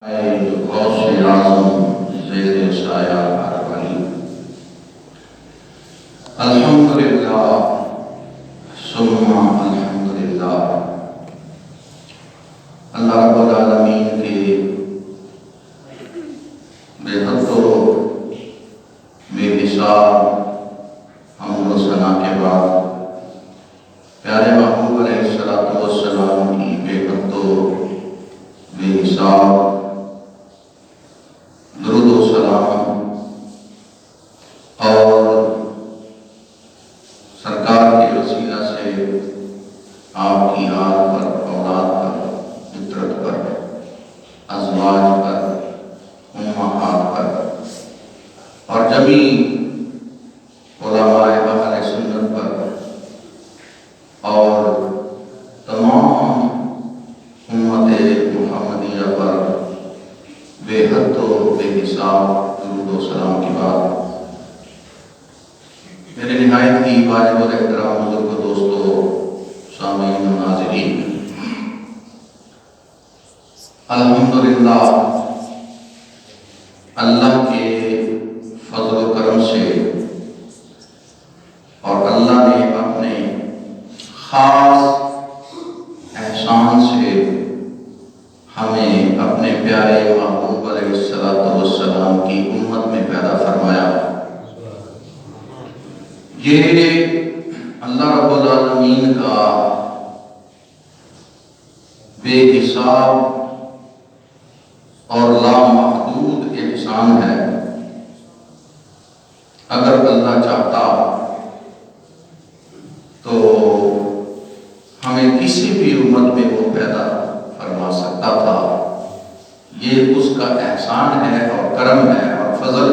غوث اعظم زیر سایہ اربعین۔ الحمدللہ ثم الحمدللہ، اللہ رب العالمین کے بے حد و بے حساب حمد و ثنا کے بعد پیارے محبوب علیہ السلام کی بے حد و بے حساب درود و سلام اور سرکار کے وسیلہ سے آپ کی آل پر، اولاد پر، فطرت پر، ازواج پر، امہات پر اور جمیع علماء اہل سنت پر اور تمام امت محمدیہ پر بے حد و بے حساب درود و سلام کی بات میرے نہایت ہی واجب الاحترام بزرگ دوستو، سامعین و ناظرین، الحمدللہ اللہ کے فضل و کرم سے اور اللہ نے اپنے خاص احسان سے ہمیں اپنے پیارے محبوب علیہ السلام کی امت میں پیدا فرمایا۔ یہ اللہ رب العالمین کا بے حساب اور لامحدود احسان ہے۔ اگر اللہ چاہتا تو ہمیں کسی بھی امت میں وہ پیدا فرما سکتا تھا۔ یہ اس کا احسان ہے اور کرم ہے اور فضل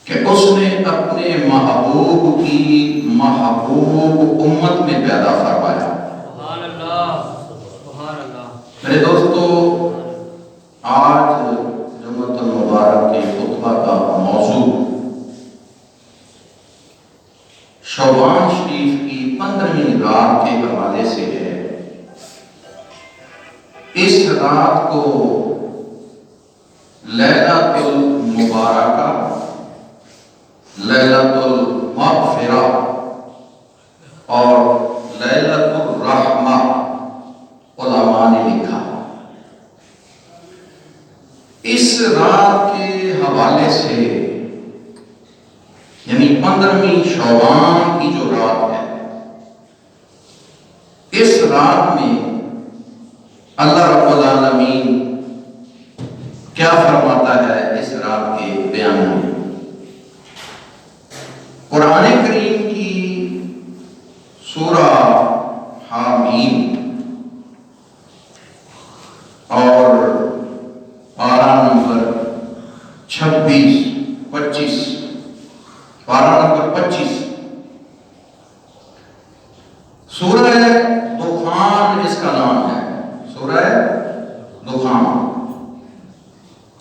کہ اس نے اپنے محبوب کی محبوب امت میں پیدا فرمایا۔ سبحان اللہ، سبحان اللہ۔ میرے دوستو، آج جمعۃ المبارک کے خطبہ کا موضوع شعبان شریف کی 15ویں رات کے حوالے سے ہے۔ اس رات کو لیلۃ المبارکہ، لیلۃ المغفرہ اور لیلۃ الرحمہ علماء نے لکھا۔ اس رات کے حوالے سے یعنی 15ویں شعبان کی جو رات ہے، اس رات میں اللہ رب العالمین کیا فرماتا ہے اس رات کے بیان میں؟ قرآن کریم کی سورہ حامیم اور پارہ نمبر 25 پارہ نمبر 25 سورہ دخان اس کا نام ہے۔ سورہ دخان،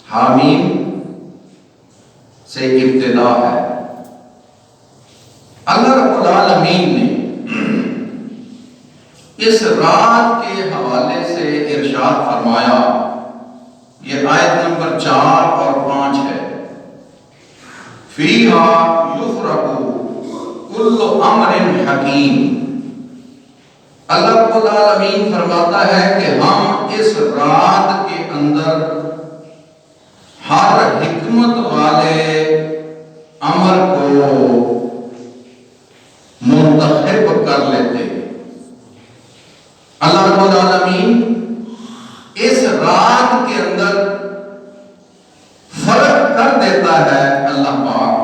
حامیم سے ابتدا ہے۔ اللہ رب العالمین نے اس رات کے حوالے سے ارشاد فرمایا، یہ آیت نمبر 4 اور 5 ہے۔ فیہا یفرق کل امر حکیم۔ اللہ رب العالمین فرماتا ہے کہ ہم اس رات کے اندر ہر حکمت والے امر کو منتخب کر لیتے ہیں۔ اللہ رب العالمین اس رات کے اندر فرق کر دیتا ہے، اللہ پاک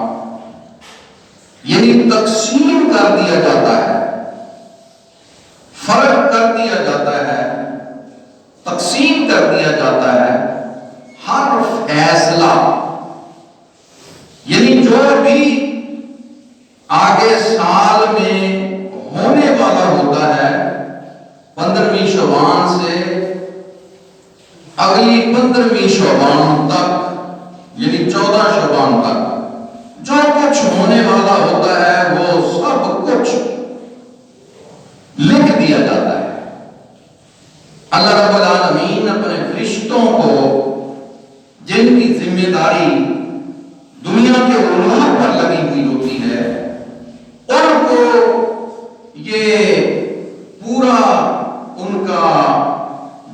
یعنی تقسیم کر دیا جاتا ہے، فرق کر دیا جاتا ہے، تقسیم کر دیا جاتا ہے۔ ہر فیصلہ یعنی جو بھی آگے سال میں ہونے والا ہوتا ہے، 15ویں شعبان سے اگلی 15ویں شعبان تک یعنی 14 شعبان تک جو کچھ ہونے والا ہوتا ہے وہ سب کچھ لکھ دیا جاتا ہے۔ اللہ رب العالمین اپنے فرشتوں فرشتوں کو جن کی ذمہ داری دنیا کے امور پر لگی ہوئی ہوتی ہے، ان کو یہ پورا ان کا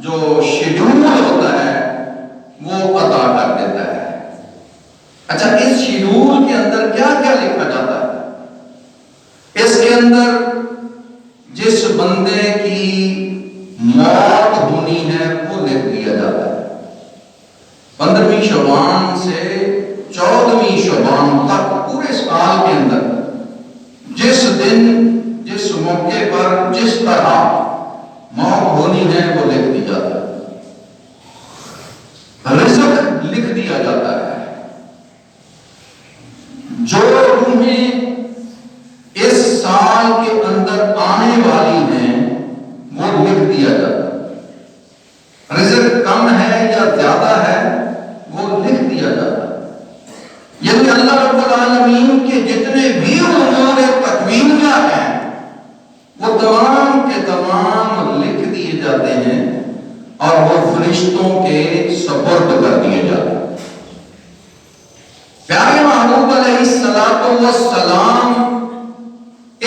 جو شیڈول ہوتا ہے وہ عطا کر دیتا ہے۔ اچھا، اس شیڈول کے اندر کیا کیا لکھا جاتا ہے؟ اس کے اندر جس بندے کی موت ہونی ہے وہ لکھ دیا جاتا ہے۔ 15ویں شعبان سے 14ویں شعبان تک پورے سال کے اندر جس دن جس موقع پر جس طرح موت ہونی ہے وہ لکھ دی جاتا ہے۔ رزق لکھ دیا جاتا ہے۔ جو روحیں اس سال کے اندر آنے والی ہیں وہ لکھ دیا جاتا ہے۔ رزق کم ہے یا زیادہ ہے وہ لکھ دیا جاتا ہے۔ یعنی اللہ رب العالمین کے جتنے بھی امور تکوینیہ ہیں وہ تمام کے تمام لکھ دیے جاتے ہیں اور وہ فرشتوں کے سپرد کر دیے جاتے ہیں۔ پیارے محبوب علیہ السلام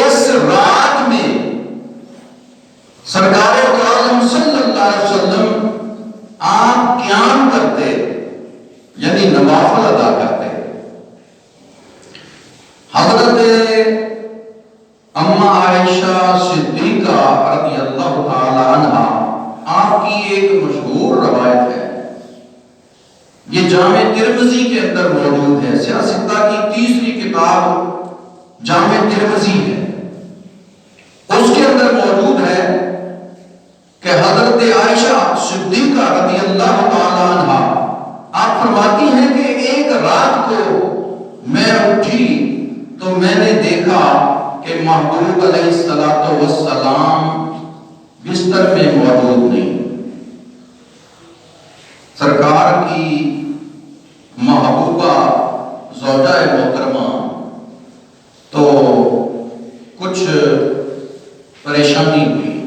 اس رات میں سرکار عالم صلی اللہ علیہ وسلم آپ قیام کرتے، یعنی نوافل ادا کرتے۔ حضرت اما عائشہ صدیقہ رضی اللہ تعالی عنہا آپ کی ایک مشہور روایت ہے، یہ جامع ترمذی کے اندر موجود ہے۔ سیاستہ کی 30ویں کتاب جامع ترمذی ہے، اس کے اندر موجود ہے کہ حضرت عائشہ صدیقہ رضی اللہ تعالی عنہا آپ فرماتی ہیں کہ ایک رات کو میں اٹھی تو میں نے دیکھا کہ محبوب علیہ السلام بستر میں موجود نہیں۔ سرکار کی محبوبہ زوجہ محترمہ تو کچھ پریشانی ہوئی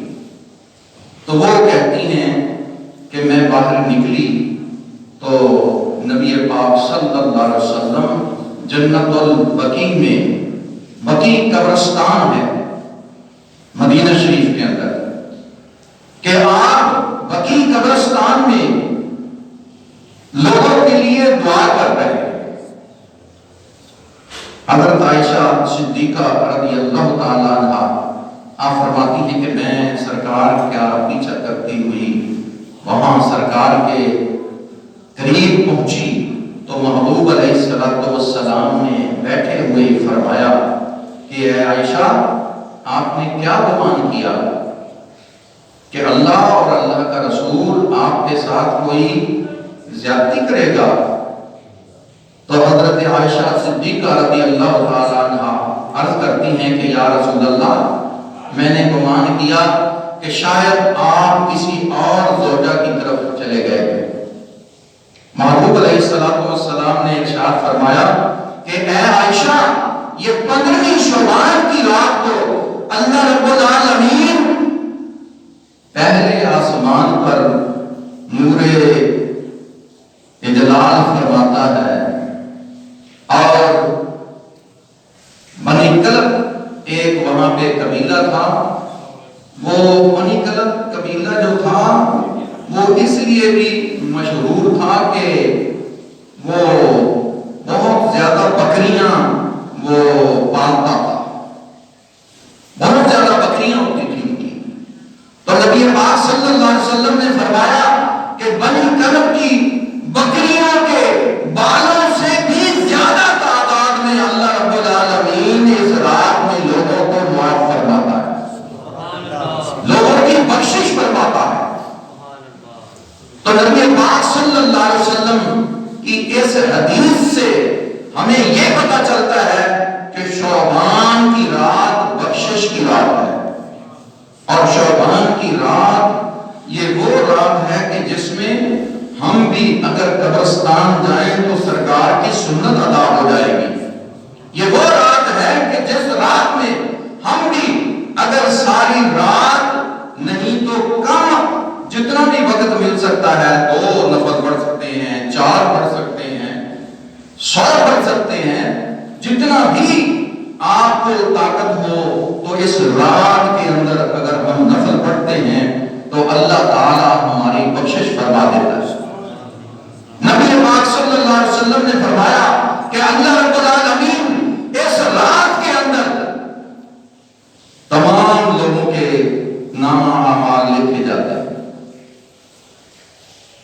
تو وہ کہتی ہیں کہ میں باہر نکلی تو نبی پاک صلی اللہ علیہ وسلم جنت البقیع میں، بقیع قبرستان ہے مدینہ شریف کے اندر، کہ آپ بقیع قبرستان میں لوگوں کے لیے دعا کر رہے ہیں۔ حضرت عائشہ صدیقہ رضی اللہ تعالی عنہا آپ فرماتی ہیں کہ میں سرکار کا پیچھا کرتی ہوئی وہاں سرکار کے قریب پہنچی تو محبوب علیہ السلام نے بیٹھے ہوئے فرمایا کہ اے عائشہ، آپ نے کیا گمان کیا کہ اللہ اور اللہ کا رسول آپ کے ساتھ کوئی زیادتی کرے گا؟ تو حضرت عائشہ صدیقہ رضی اللہ تعالی عنہا عرض کرتی ہیں کہ یا رسول اللہ، میں نے گمان کیا کہ شاید آپ کسی اور زوجہ کی طرف چلے گئے۔ محبوب علیہ السلام نے ارشاد فرمایا کہ اے عائشہ، یہ 15ویں شعبان کی رات کو اللہ رب العالمین پہلے آسمان پر نور اجلال فرماتا ہے، اور بنی کلب ایک وہاں پہ قبیلہ تھا، وہ بنی کلب قبیلہ جو تھا وہ اس لیے بھی مشہور تھا کہ وہ بہت زیادہ بکریاں وہ پالتا تھا، بہت زیادہ بکریاں ہوتی تھیں ان کی۔ تو نبی پاک صلی اللہ علیہ وسلم نے فرمایا کہ بنی کلب کی بکریوں کے بالوں سے بھی زیادہ تعداد میں اللہ رب العالمین اس رات میں لوگوں کو معاف فرماتا ہے، لوگوں کی بخشش فرماتا ہے۔ تو نبی پاک صلی اللہ علیہ وسلم کی اس حدیث سے ہمیں یہ پتہ چلتا ہے کہ شعبان کی رات بخشش کی رات ہے، اور شعبان کی رات یہ وہ رات ہے کہ جس میں ہم بھی اگر قبرستان جائیں تو سرکار کی سنت ادا ہو جائے گی۔ یہ وہ رات ہے کہ جس رات میں ہم بھی اگر ساری رات نہیں تو کم جتنا بھی وقت مل سکتا ہے 2 نفل پڑھ سکتے ہیں، 4 پڑھ سکتے ہیں، 100 پڑھ سکتے ہیں، جتنا بھی آپ کو طاقت ہو، تو اس رات کے اندر اگر ہم نفل پڑھتے ہیں تو اللہ تعالی ہماری بخشش فرما دیتا ہے۔ نبی پاک صلی اللہ علیہ وسلم نے فرمایا کہ اللہ رب العالمین اس رات کے اندر تمام لوگوں کے نامہ اعمال لکھے جاتے ہیں،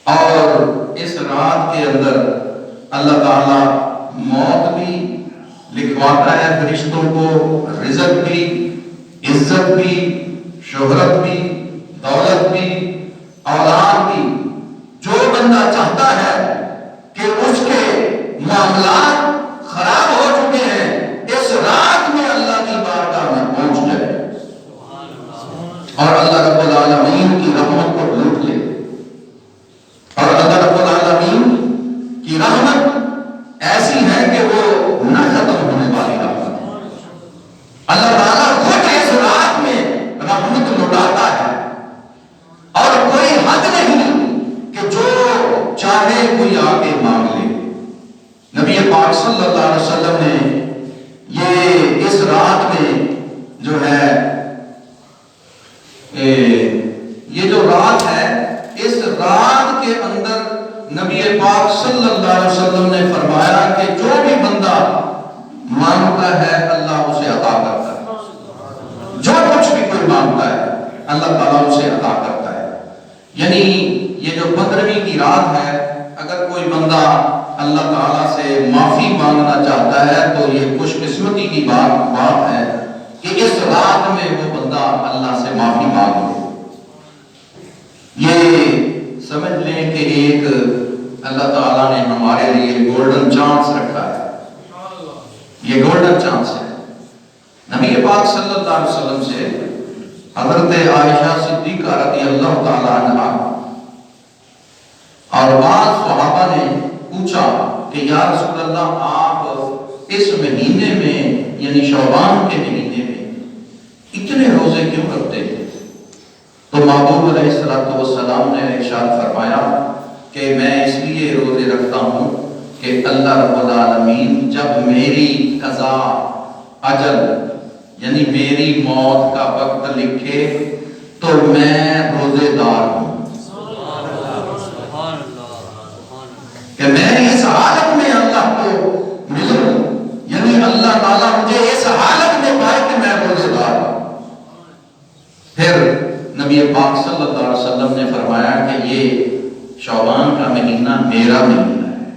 اور اس رات کے اندر اللہ تعالی موت بھی لکھواتا ہے فرشتوں کو، رزق بھی، عزت بھی، شہرت بھی، دولت بھی، اولاد بھی۔ جو بندہ چاہتا ہے کہ اس کے معاملات خراب ہو چکے ہیں، اس رات میں اللہ کی بارگاہ میں پہنچ جائے اور اللہ رب العالمین کی رحمت کو لوٹ لے۔ اور اللہ رب العالمین کی رحمت ایسی ہے کہ وہ نہ ختم ہونے والی رحمت ہے۔ اللہ تعالیٰ خود اس رات میں رحمت لوٹاتا ہے، اور کوئی حد نہیں کہ جو چاہے کوئی آگے مانگ لے۔ نبی پاک صلی اللہ علیہ وسلم نے یہ اس رات میں جو ہے یہ جو رات ہے، اس رات کے اندر نبی پاک صلی اللہ علیہ وسلم نے فرمایا کہ جو بھی بندہ مانگتا ہے اللہ اسے عطا کرتا ہے۔ جو کچھ بھی کوئی مانگتا ہے اللہ تعالیٰ اسے عطا کرتا ہے۔ یعنی یہ جو 15ویں کی رات ہے، اگر کوئی بندہ اللہ تعالیٰ سے معافی مانگنا چاہتا ہے تو یہ خوش قسمتی کی بات ہے کہ اس رات میں وہ بندہ اللہ سے معافی مانگ لے۔ یہ سمجھ لیں کہ ایک اللہ تعالیٰ نے ہمارے لیے گولڈن چانس رکھا ہے، یہ گولڈن چانس ہے۔ نبی پاک صلی اللہ علیہ وسلم سے حضرت عائشہ صدیقہ رضی اللہ تعالیٰ عنہا اور بعض صحابہ نے پوچھا کہ یا رسول اللہ، آپ اس مہینے میں یعنی شعبان کے مہینے میں اتنے روزے کیوں رکھتے ہیں؟ تو محبوب علیہ السلام نے ارشاد فرمایا کہ میں اس لیے روزے رکھتا ہوں کہ اللہ رب العالمین جب میری قضا اجل یعنی میری موت کا وقت لکھے تو میں روزے دار ہوں، کہ میں اس حالت میں اللہ کو ملوں، یعنی اللہ تعالیٰ مجھے اس حالت میں پائے کہ میں روزے دار ہوں۔ پھر نبی پاک صلی اللہ علیہ وسلم نے فرمایا کہ یہ شعبان کا مہینہ میرا مہینہ ہے۔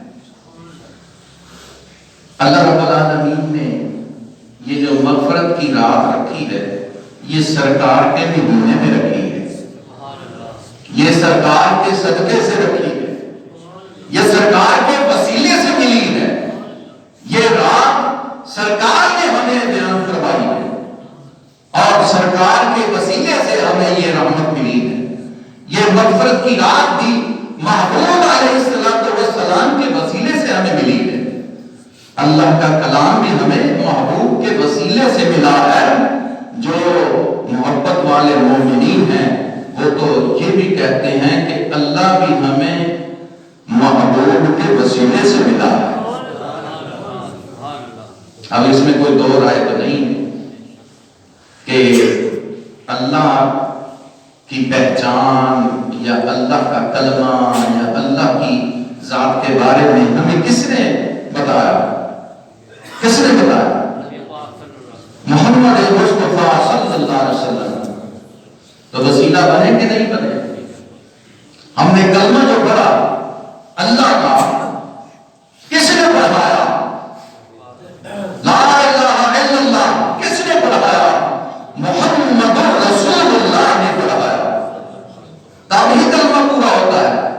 اللہ رب العالمین نے یہ جو مغفرت کی رات رکھی ہے، یہ سرکار کے مہینے میں رکھی ہے، یہ سرکار کے صدقے سے رکھی ہے، یہ سرکار کے وسیلے سے ملی ہے، یہ رات سرکار نے ہمیں بیان فرمائی ہے، اور سرکار کے وسیلے سے ہمیں یہ رحمت ملی ہے۔ یہ مغفرت کی رات بھی محبوب علیہ السلام کے وسیلے سے ہمیں ملی ہے۔ اللہ کا کلام بھی ہمیں محبوب کے وسیلے سے ملا ہے۔ جو محبت والے مومنین ہیں وہ تو یہ بھی کہتے ہیں کہ اللہ بھی ہمیں محبوب کے وسیلے سے ملا ہے۔ اب اس میں کوئی دو رائے تو نہیں ہے کہ اللہ کی پہچان یا اللہ کا کلمہ یا اللہ کی ذات کے بارے میں ہمیں کس نے بتایا؟ کس نے بتایا؟ محمد مصطفیٰ صلی اللہ علیہ وسلم۔ تو وسیلہ بنے کہ نہیں بنے؟ ہم نے کلمہ جو پڑھا اللہ کا، کس نے پڑھایا؟ لا الہ الا اللہ کس نے پڑھایا؟ محمد رسول اللہ نے پڑھایا۔ تب ہی کلمہ پورا ہوتا ہے۔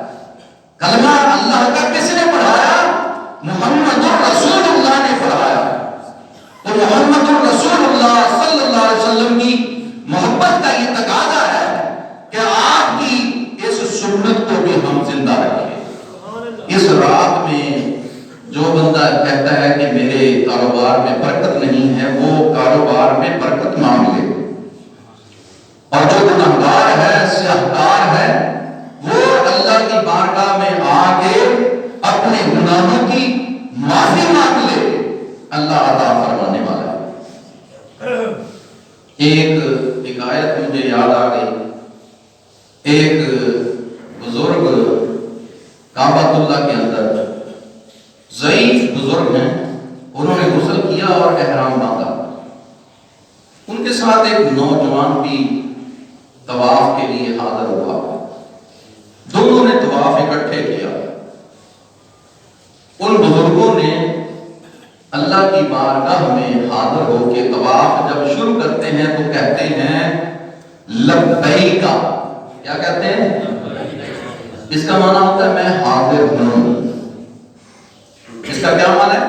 کلمہ اللہ کا کس نے پڑھایا؟ محمد رسول اللہ نے پڑھایا۔ تو محمد رسول اللہ صلی اللہ علیہ وسلم کی محبت کا یہ تقاضا ہے کہ آپ کی اس سنت کو بھی ہم زندہ رکھیں۔ اس رات میں جو بندہ کہتا ہے کہ میرے کاروبار میں برکت نہیں ہے، وہ کاروبار میں برکت مانگ لے، اور جو گنہگار ہے، سیاہکار ہے، وہ اللہ گناہوں کی معافی مانگ لے، اللہ عطا فرمانے والا ہے۔ ایک آیت مجھے یاد آ گئی، ایک بزرگ کعبۃ اللہ کے اندر ضعیف بزرگ ہیں، انہوں نے غسل کیا اور احرام باندھا، ان کے ساتھ ایک نوجوان بھی طواف کے لیے حاضر ہوا، دونوں نے طواف اکٹھے کیا۔ ان بزرگوں نے اللہ کی بارگاہ میں حاضر ہو کے طواف جب شروع کرتے ہیں تو کہتے ہیں لبیک، کیا کہتے ہیں؟ اس کا معنی ہوتا ہے میں حاضر ہوں، اس کا کیا معنی ہے؟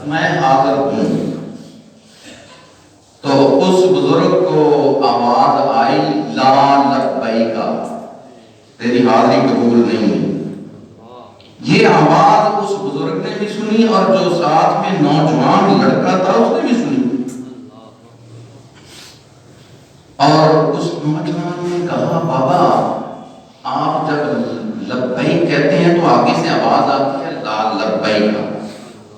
میں حاضر ہوں۔ تو اس بزرگ کو آواز آئی لا لبیک، تیری حاضری قبول نہیں ہے۔ یہ آواز اس بزرگ نے بھی سنی اور جو ساتھ میں نوجوان لڑکا تھا اس نے بھی سنی، اور اس نوجوان نے کہا بابا آپ جب لبیک کہتے ہیں تو آگے سے آواز آتی ہے لا لبیک،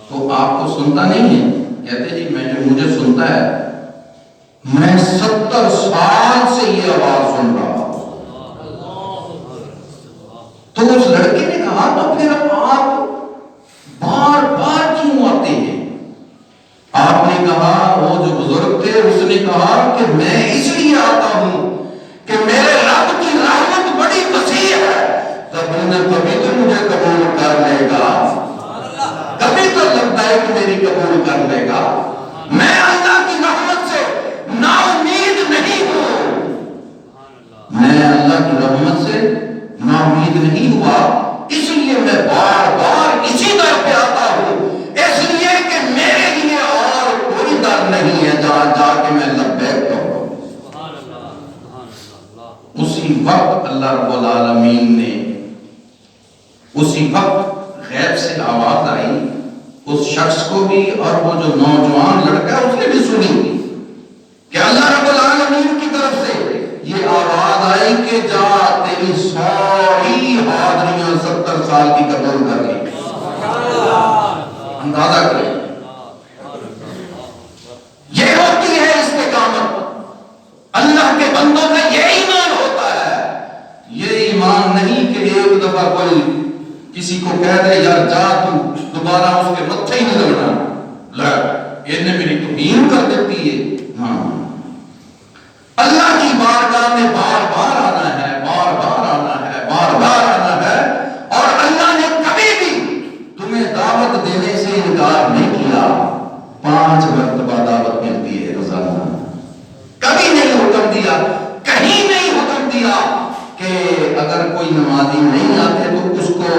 تو آپ کو سنتا نہیں ہے؟ کہتے جی مجھے سنتا ہے، میں 70 سال سے یہ آواز سن رہا ہوں۔ تو اس لڑکے نے کہا تو پھر آپ بار بار کیوں آتے ہیں؟ آپ نے کہا، وہ جو بزرگ تھے اس نے کہا کہ میں اس لیے آتا ہوں کہ میرے رب کی رحمت بڑی وسیع ہے، کبھی تو مجھے قبول کر لے گا، کبھی تو لبیک میری قبول کر لے گا۔ میں اللہ کی رحمت سے نا امید نہیں ہوں، میں اللہ کی رحمت سے نا امید نہیں ہوا، اس لیے میں بار بار اسی در پہ آتا ہوں، اس لیے کہ میرے لیے اور کوئی در نہیں ہے جہاں جا کے میں لبیک کہوں۔ اسی وقت اللہ رب العالمین نے، اسی وقت غیب سے آواز آئی، اس شخص کو بھی اور وہ جو نوجوان لڑکا ہے اس نے بھی سنی کہ اللہ رب العالمین کی طرف سے یہ آواز آئی کہ جا تیری ساری حاضریاں 70 سال کی قبول کر لی۔ اندازہ کریں، یہ ہوتی ہے استقامت، اللہ کے بندوں کا یہ ایمان ہوتا ہے۔ یہ ایمان نہیں کہ ایک دفعہ کوئی کسی کو کہہ دے یار جا تو دوبارہ اس کے متھے ہی نہیں لگنا، یہ نے میری توہین کر دیتی ہے۔ ہاں، اللہ کی بارگاہ میں بار بار آنا ہے، بار بار آنا ہے، بار بار آنا ہے، اور اللہ نے کبھی بھی تمہیں دعوت دینے سے انکار نہیں کیا۔ 5 مرتبہ دعوت ملتی ہے روزانہ، کبھی نہیں حکم دیا، کہیں نہیں حکم دیا کہ اگر کوئی نمازی نہیں آتے تو اس کو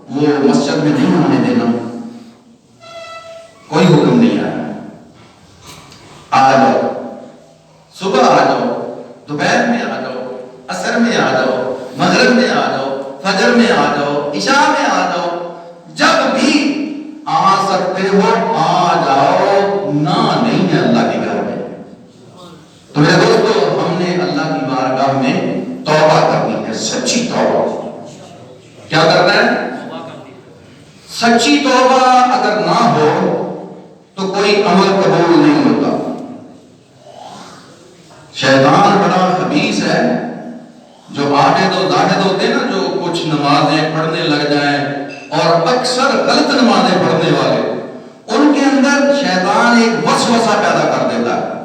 وہ مسجد میں نہیں آنے دینا، کوئی حکم نہیں آیا۔ آ جاؤ، صبح آ جاؤ، دوپہر میں آ جاؤ، عصر میں آ جاؤ، مغرب میں آ جاؤ، فجر میں آ جاؤ، عشاء میں آ جاؤ، جب بھی آ سکتے ہو آ جاؤ، نہ نہیں ہے اللہ کے گھر میں۔ تو میرے دوستو، ہم نے اللہ کی بارگاہ میں توبہ کرنی ہے، سچی توبہ۔ کیا کرنا ہے؟ سچی توبہ اگر نہ ہو تو کوئی عمل قبول نہیں ہوتا۔ شیطان بڑا خبیث ہے، جو عابد و زاہد ہوتے ہیں نا، جو کچھ نمازیں پڑھنے لگ جائیں اور اکثر غلط نمازیں پڑھنے والے، ان کے اندر شیطان ایک وسوسہ پیدا کر دیتا ہے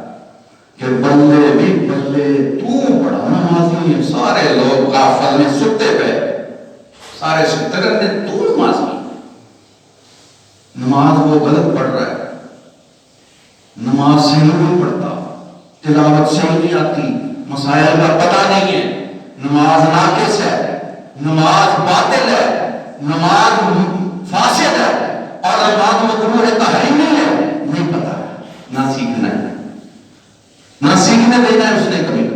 کہ بندے بھی بندے تو بڑا نمازی ہے، سارے لوگ غافل میں ستے پہ، سارے ستے رہتے، تو نمازی، نماز وہ غلط پڑھ رہا ہے، نماز صحیح نہیں پڑھتا، تلاوت صحیح نہیں آتی، مسائل کا پتہ نہیں ہے، نماز ناقص ہے، نماز باطل ہے، نماز فاسد ہے، اور نماز مکروہ تحریمی ہے، نہیں پتا، نہ سیکھنا ہے، نہ سیکھنے دینا ہے اس نے کبھی۔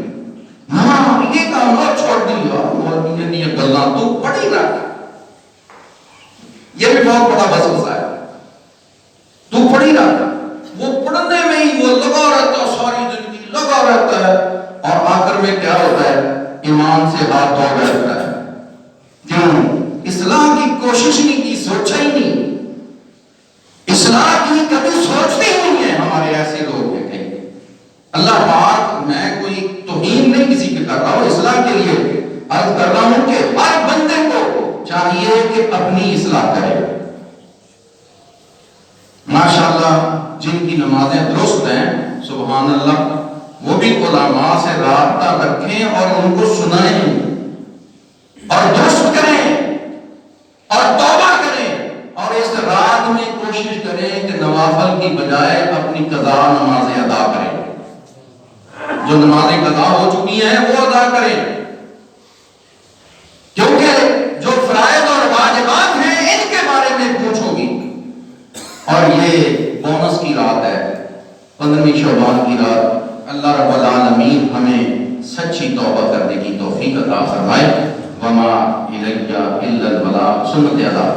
ہاں یہ کام اور چھوڑ دیا، مولوی نے یہ گلاں تو پڑھی رکھ، یہ بھی بہت بڑا وسوسہ ہے، تو پڑھی رکھ، وہ پڑھنے میں ہی وہ لگا رہتا ہے، ساری زندگی لگا رہتا ہے، اور آخر میں کیا ہوتا ہے؟ ایمان سے ہاتھ دھو بیٹھتا ہے۔ کیوں؟ اصلاح کی کوشش نہیں کی، سوچا ہی چاہیے کہ اپنی اصلاح کرے. ماشاءاللہ جن کی نمازیں درست ہیں سبحان اللہ، وہ بھی علماء سے رابطہ رکھیں اور ان کو سنائیں اور درست کریں اور توبہ کریں، اور اس رات میں کوشش کریں کہ نوافل کی بجائے اپنی قضا نمازیں ادا کریں. جو نمازیں قضا ہو چکی ہیں وہ ادا کریں، کیونکہ جو فرائض اور واجبات ہیں ان کے بارے میں پوچھو گی. اور یہ بونس کی رات ہے، 15ویں شعبان کی رات. اللہ رب العالمین ہمیں سچی توبہ کرنے کی توفیق عطا فرمائے. وما الیہ الا البلاغ. سنت ادا.